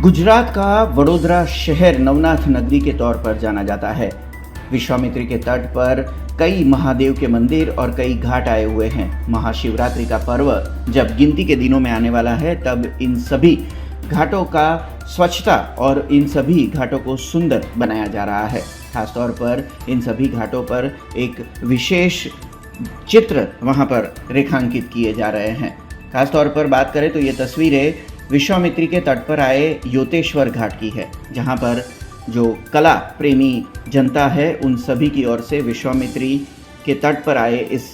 गुजरात का वडोदरा शहर नवनाथ नगरी के तौर पर जाना जाता है। विश्वामित्री के तट पर कई महादेव के मंदिर और कई घाट आए हुए हैं। महाशिवरात्रि का पर्व जब गिनती के दिनों में आने वाला है, तब इन सभी घाटों का स्वच्छता और इन सभी घाटों को सुंदर बनाया जा रहा है। खासतौर पर इन सभी घाटों पर एक विशेष चित्र वहाँ पर रेखांकित किए जा रहे हैं। खासतौर पर बात करें तो ये तस्वीरें विश्वामित्री के तट पर आए योतेश्वर घाट की है, जहाँ पर जो कला प्रेमी जनता है उन सभी की ओर से विश्वामित्री के तट पर आए इस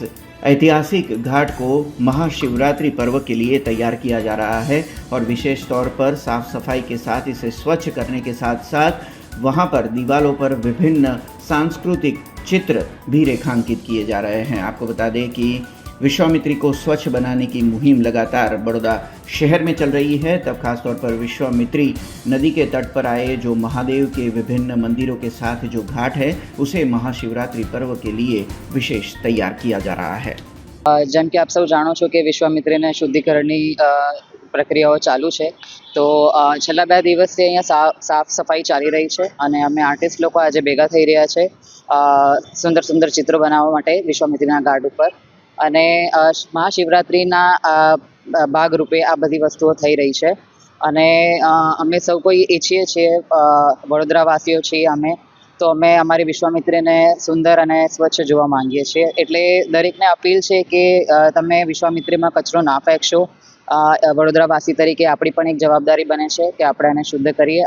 ऐतिहासिक घाट को महाशिवरात्रि पर्व के लिए तैयार किया जा रहा है और विशेष तौर पर साफ सफाई के साथ इसे स्वच्छ करने के साथ साथ वहाँ पर दीवारों पर विभिन्न सांस्कृतिक चित्र भी रेखांकित किए जा रहे हैं। आपको बता दें कि विश्वामित्री को स्वच्छ बनाने की मुहिम लगातार बड़ौदा शहर में चल रही है। तब खासतौर पर विश्वामित्री नदी के तट पर आए जो महादेव के विभिन्न मंदिरों के साथ जो घाट है, उसे महाशिवरात्रि पर्व के लिए विशेष तैयार किया जा रहा है। જેમ કે આપ સૌ જાણો છો કે વિશ્વામિત્રીને શુદ્ધિકરણની પ્રક્રિયાઓ ચાલુ છે, તો છેલ્લા 2 દિવસથી અહીંયા સાફ સફાઈ ચાલી રહી છે અને અમે આર્ટિસ્ટ લોકો આજે ભેગા થઈ રહ્યા છે સુંદર સુંદર ચિત્રો બનાવવા માટે વિશ્વામિત્રીના ઘાટ ઉપર અને મહાશિવરાત્રિના ભાગરૂપે આ બધી વસ્તુઓ થઈ રહી છે અને અમે સૌ કોઈ ઈચ્છીએ છીએ, વડોદરાવાસીઓ છીએ અમે, તો અમે અમારી વિશ્વામિત્રીને સુંદર અને સ્વચ્છ જોવા માંગીએ છીએ। એટલે દરેકને અપીલ છે કે તમે વિશ્વામિત્રીમાં કચરો ના ફેંકશો। વડોદરાવાસી તરીકે આપણી પણ એક જવાબદારી બને છે કે આપણે એને શુદ્ધ કરીએ